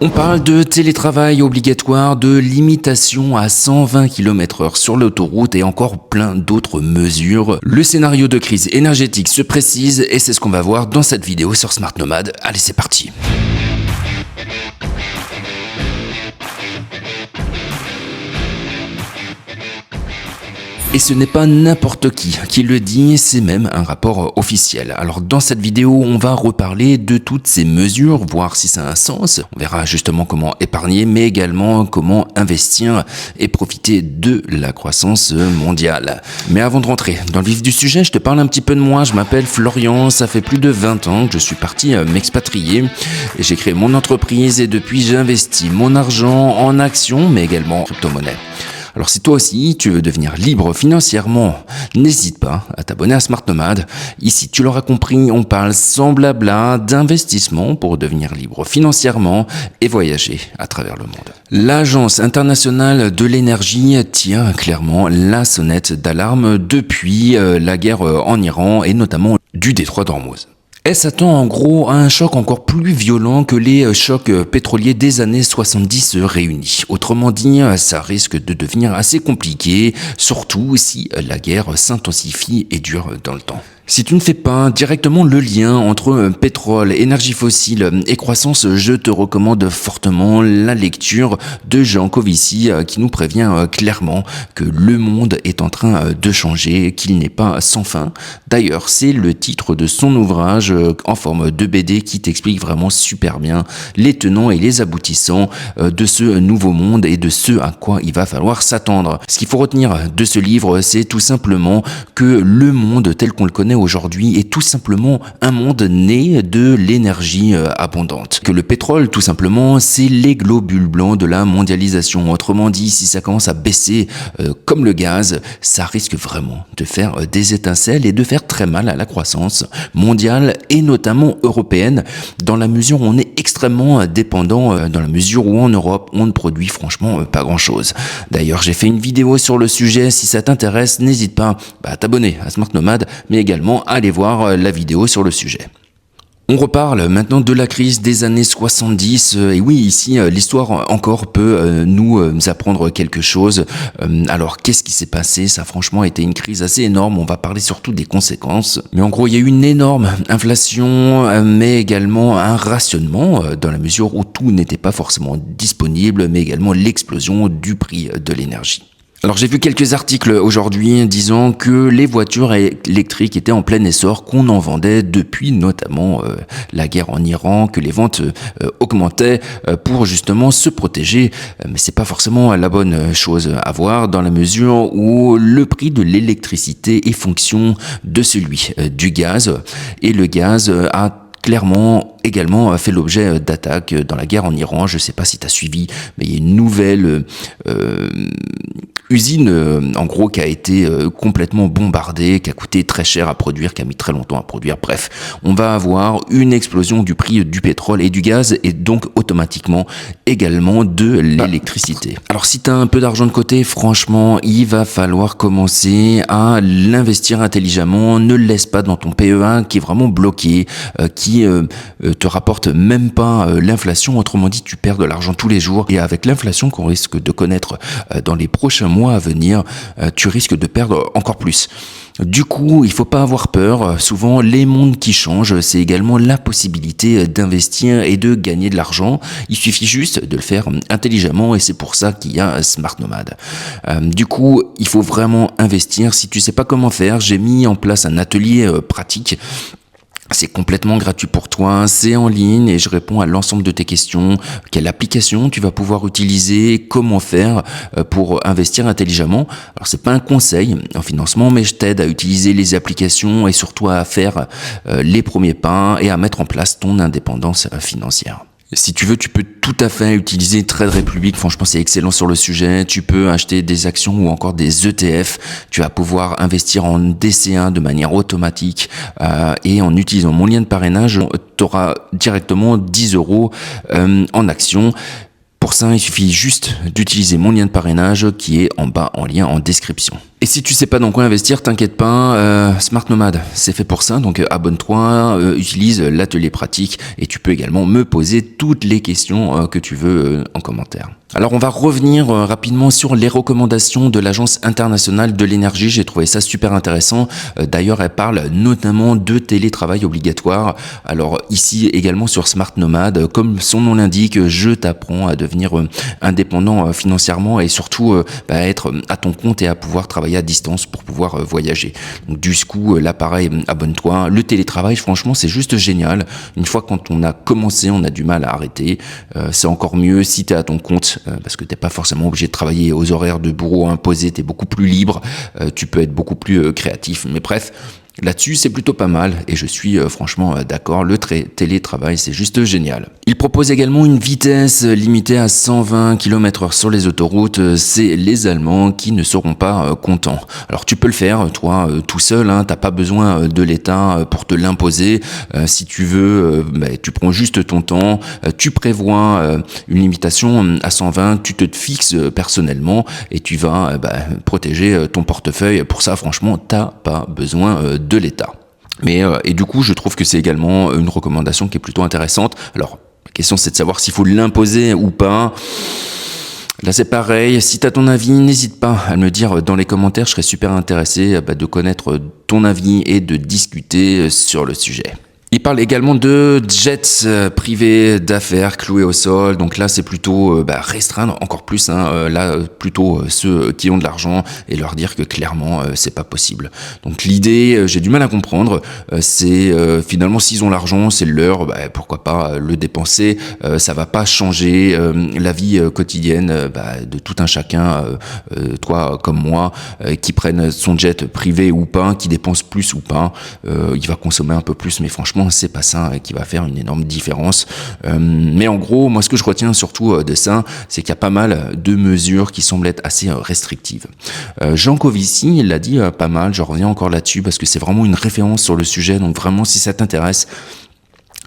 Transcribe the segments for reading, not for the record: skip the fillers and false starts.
On parle de télétravail obligatoire, de limitation à 120 km/h sur l'autoroute et encore plein d'autres mesures. Le scénario de crise énergétique se précise et c'est ce qu'on va voir dans cette vidéo sur Smart Nomad. Allez, c'est parti. Et ce n'est pas n'importe qui le dit, c'est même un rapport officiel. Alors dans cette vidéo, on va reparler de toutes ces mesures, voir si ça a un sens. On verra justement comment épargner, mais également comment investir et profiter de la croissance mondiale. Mais avant de rentrer dans le vif du sujet, je te parle un petit peu de moi. Je m'appelle Florian, ça fait plus de 20 ans que je suis parti m'expatrier. J'ai créé mon entreprise et depuis j'investis mon argent en actions, mais également en crypto-monnaie. Alors si toi aussi tu veux devenir libre financièrement, n'hésite pas à t'abonner à Smart Nomad. Ici, tu l'auras compris, on parle sans blabla d'investissement pour devenir libre financièrement et voyager à travers le monde. L'Agence internationale de l'énergie tire clairement la sonnette d'alarme depuis la guerre en Iran et notamment du détroit d'Ormuz. Elle s'attend en gros à un choc encore plus violent que les chocs pétroliers des années 70 réunis. Autrement dit, ça risque de devenir assez compliqué, surtout si la guerre s'intensifie et dure dans le temps. Si tu ne fais pas directement le lien entre pétrole, énergie fossile et croissance, je te recommande fortement la lecture de Jean Covici qui nous prévient clairement que le monde est en train de changer, qu'il n'est pas sans fin. D'ailleurs, c'est le titre de son ouvrage en forme de BD qui t'explique vraiment super bien les tenants et les aboutissants de ce nouveau monde et de ce à quoi il va falloir s'attendre. Ce qu'il faut retenir de ce livre, c'est tout simplement que le monde tel qu'on le connaît aujourd'hui est tout simplement un monde né de l'énergie abondante. Que le pétrole, tout simplement, c'est les globules blancs de la mondialisation. Autrement dit, si ça commence à baisser comme le gaz, ça risque vraiment de faire des étincelles et de faire très mal à la croissance mondiale et notamment européenne, dans la mesure où on est extrêmement dépendant, dans la mesure où en Europe, on ne produit franchement pas grand-chose. D'ailleurs, j'ai fait une vidéo sur le sujet. Si ça t'intéresse, n'hésite pas à t'abonner à Smart Nomad, mais également allez voir la vidéo sur le sujet. On reparle maintenant de la crise des années 70. Et oui, ici, l'histoire encore peut nous apprendre quelque chose. Alors, qu'est-ce qui s'est passé? Ça a franchement été une crise assez énorme. On va parler surtout des conséquences. Mais en gros, il y a eu une énorme inflation, mais également un rationnement, dans la mesure où tout n'était pas forcément disponible, mais également l'explosion du prix de l'énergie. Alors j'ai vu quelques articles aujourd'hui disant que les voitures électriques étaient en plein essor, qu'on en vendait depuis notamment la guerre en Iran, que les ventes augmentaient pour justement se protéger. Mais c'est pas forcément la bonne chose à voir dans la mesure où le prix de l'électricité est fonction de celui du gaz et le gaz a clairement également fait l'objet d'attaques dans la guerre en Iran. Je ne sais pas si tu as suivi, mais il y a une nouvelle usine en gros qui a été complètement bombardée, qui a coûté très cher à produire, qui a mis très longtemps à produire. Bref, on va avoir une explosion du prix du pétrole et du gaz et donc automatiquement également de l'électricité. Alors si tu as un peu d'argent de côté, franchement, il va falloir commencer à l'investir intelligemment. Ne le laisse pas dans ton PEA qui est vraiment bloqué, qui te rapporte même pas l'inflation. Autrement dit, tu perds de l'argent tous les jours et avec l'inflation qu'on risque de connaître dans les prochains mois à venir, tu risques de perdre encore plus. Du coup, il faut pas avoir peur. Souvent, les mondes qui changent, c'est également la possibilité d'investir et de gagner de l'argent. Il suffit juste de le faire intelligemment et c'est pour ça qu'il y a Smart Nomad. Du coup, il faut vraiment investir. Si tu sais pas comment faire, j'ai mis en place un atelier pratique. C'est complètement gratuit pour toi, c'est en ligne et je réponds à l'ensemble de tes questions. Quelle application tu vas pouvoir utiliser, comment faire pour investir intelligemment. Alors c'est pas un conseil en financement, mais je t'aide à utiliser les applications et surtout à faire les premiers pas et à mettre en place ton indépendance financière. Si tu veux, tu peux tout à fait utiliser Trade Republic. Franchement, c'est excellent sur le sujet. Tu peux acheter des actions ou encore des ETF. Tu vas pouvoir investir en DCA de manière automatique et en utilisant mon lien de parrainage, tu auras directement 10 € en actions. Pour ça, il suffit juste d'utiliser mon lien de parrainage qui est en bas en lien en description. Et si tu sais pas dans quoi investir, t'inquiète pas, Smart Nomad, c'est fait pour ça, donc abonne-toi, utilise l'atelier pratique et tu peux également me poser toutes les questions que tu veux en commentaire. Alors on va revenir rapidement sur les recommandations de l'Agence internationale de l'énergie, j'ai trouvé ça super intéressant. D'ailleurs elle parle notamment de télétravail obligatoire. Alors ici également sur Smart Nomad, comme son nom l'indique, je t'apprends à devenir indépendant financièrement et surtout être à ton compte et à pouvoir travailler à distance pour pouvoir voyager. Donc du coup là pareil, abonne-toi. Le télétravail franchement c'est juste génial. Une fois quand on a commencé, on a du mal à arrêter. C'est encore mieux si tu es à ton compte. Parce que t'es pas forcément obligé de travailler aux horaires de bureau imposés, t'es beaucoup plus libre, tu peux être beaucoup plus créatif. Mais bref, là-dessus, c'est plutôt pas mal et je suis franchement d'accord, le télétravail, c'est juste génial. Il propose également une vitesse limitée à 120 km/h sur les autoroutes, c'est les Allemands qui ne seront pas contents. Alors tu peux le faire, toi, tout seul, hein, t'as pas besoin de l'État pour te l'imposer. Si tu veux, tu prends juste ton temps, tu prévois une limitation à 120, tu te fixes personnellement et tu vas protéger ton portefeuille. Pour ça, franchement, t'as pas besoin de l'État. Mais et du coup, je trouve que c'est également une recommandation qui est plutôt intéressante. Alors, la question c'est de savoir s'il faut l'imposer ou pas. Là c'est pareil, si tu as ton avis, n'hésite pas à me le dire dans les commentaires, je serais super intéressé de connaître ton avis et de discuter sur le sujet. Il parle également de jets privés d'affaires cloués au sol. Donc là, c'est plutôt restreindre encore plus. Là, plutôt ceux qui ont de l'argent et leur dire que clairement, c'est pas possible. Donc l'idée, j'ai du mal à comprendre. C'est finalement s'ils ont l'argent, c'est leur. Pourquoi pas le dépenser. Ça va pas changer la vie quotidienne de tout un chacun, toi comme moi, qui prennent son jet privé ou pas, qui dépense plus ou pas. Il va consommer un peu plus, mais franchement, c'est pas ça qui va faire une énorme différence. Mais en gros, moi, ce que je retiens surtout de ça, c'est qu'il y a pas mal de mesures qui semblent être assez restrictives. Jean Covici, il l'a dit pas mal, je reviens encore là-dessus parce que c'est vraiment une référence sur le sujet. Donc vraiment, si ça t'intéresse,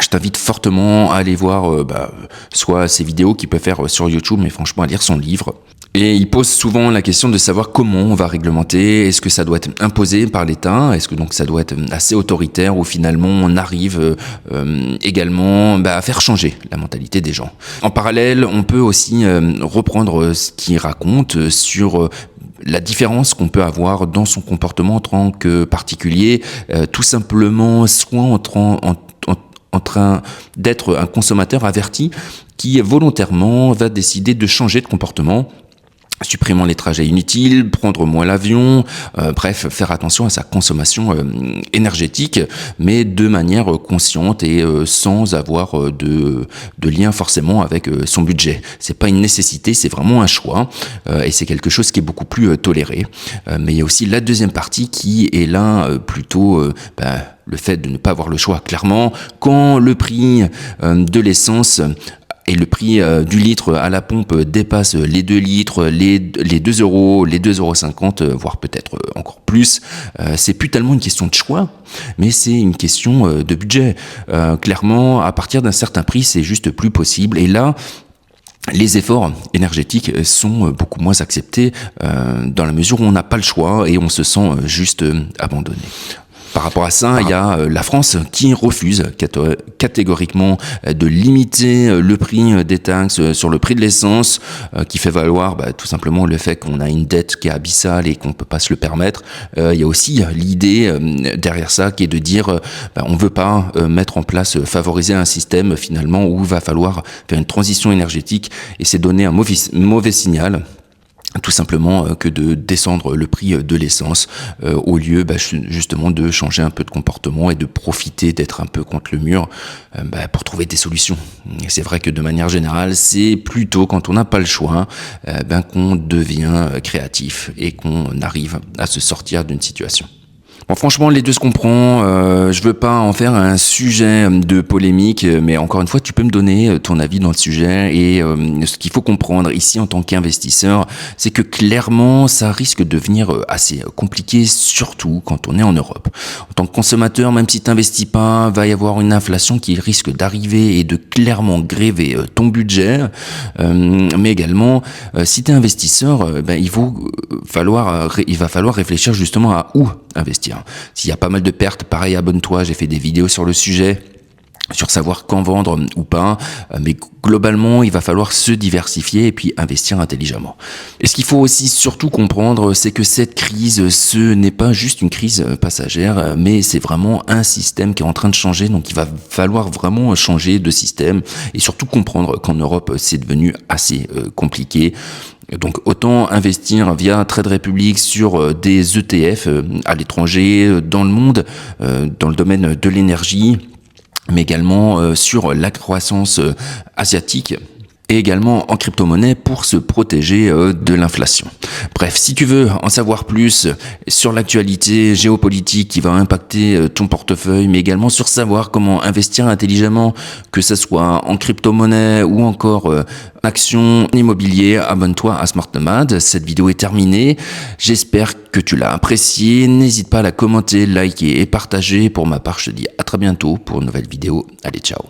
je t'invite fortement à aller voir soit ses vidéos qu'il peut faire sur YouTube, mais franchement à lire son livre. Et il pose souvent la question de savoir comment on va réglementer. Est-ce que ça doit être imposé par l'État? Est-ce que donc ça doit être assez autoritaire ou finalement on arrive également à faire changer la mentalité des gens? En parallèle, on peut aussi reprendre ce qu'il raconte sur la différence qu'on peut avoir dans son comportement en tant que particulier, tout simplement soit en train d'être un consommateur averti qui volontairement va décider de changer de comportement, supprimant les trajets inutiles, prendre moins l'avion, bref, faire attention à sa consommation énergétique, mais de manière consciente et sans avoir de lien forcément avec son budget. C'est pas une nécessité, c'est vraiment un choix, et c'est quelque chose qui est beaucoup plus toléré. Mais il y a aussi la deuxième partie qui est là plutôt le fait de ne pas avoir le choix. Clairement, quand le prix de l'essence et le prix du litre à la pompe dépasse les 2 litres, les 2 euros, les 2,50 €, voire peut-être encore plus. C'est plus tellement une question de choix, mais c'est une question de budget. Clairement, à partir d'un certain prix, c'est juste plus possible. Et là, les efforts énergétiques sont beaucoup moins acceptés dans la mesure où on n'a pas le choix et on se sent juste abandonné. Par rapport à ça, il y a la France qui refuse catégoriquement de limiter le prix des taxes sur le prix de l'essence, qui fait valoir tout simplement le fait qu'on a une dette qui est abyssale et qu'on ne peut pas se le permettre. Il y a aussi l'idée derrière ça qui est de dire on ne veut pas mettre en place, favoriser un système finalement où il va falloir faire une transition énergétique et c'est donner un mauvais signal. Tout simplement que de descendre le prix de l'essence au lieu justement de changer un peu de comportement et de profiter d'être un peu contre le mur pour trouver des solutions. Et c'est vrai que de manière générale, c'est plutôt quand on n'a pas le choix qu'on devient créatif et qu'on arrive à se sortir d'une situation. Bon, franchement, les deux se comprend. Je veux pas en faire un sujet de polémique, mais encore une fois, tu peux me donner ton avis dans le sujet. Et ce qu'il faut comprendre ici en tant qu'investisseur, c'est que clairement, ça risque de devenir assez compliqué, surtout quand on est en Europe. En tant que consommateur, même si tu n'investis pas, va y avoir une inflation qui risque d'arriver et de clairement gréver ton budget. Mais également, si tu es investisseur, il va falloir réfléchir justement à où investir. S'il y a pas mal de pertes, pareil, abonne-toi, j'ai fait des vidéos sur le sujet, sur savoir quand vendre ou pas, mais globalement, il va falloir se diversifier et puis investir intelligemment. Et ce qu'il faut aussi surtout comprendre, c'est que cette crise, ce n'est pas juste une crise passagère, mais c'est vraiment un système qui est en train de changer, donc il va falloir vraiment changer de système et surtout comprendre qu'en Europe, c'est devenu assez compliqué. Donc autant investir via Trade Republic sur des ETF à l'étranger, dans le monde, dans le domaine de l'énergie, mais également sur la croissance asiatique et également en crypto-monnaie pour se protéger de l'inflation. Bref, si tu veux en savoir plus sur l'actualité géopolitique qui va impacter ton portefeuille, mais également sur savoir comment investir intelligemment, que ce soit en crypto-monnaie ou encore actions immobilier, abonne-toi à Smart Nomad. Cette vidéo est terminée. J'espère que tu l'as appréciée. N'hésite pas à la commenter, liker et partager. Pour ma part, je te dis à très bientôt pour une nouvelle vidéo. Allez, ciao.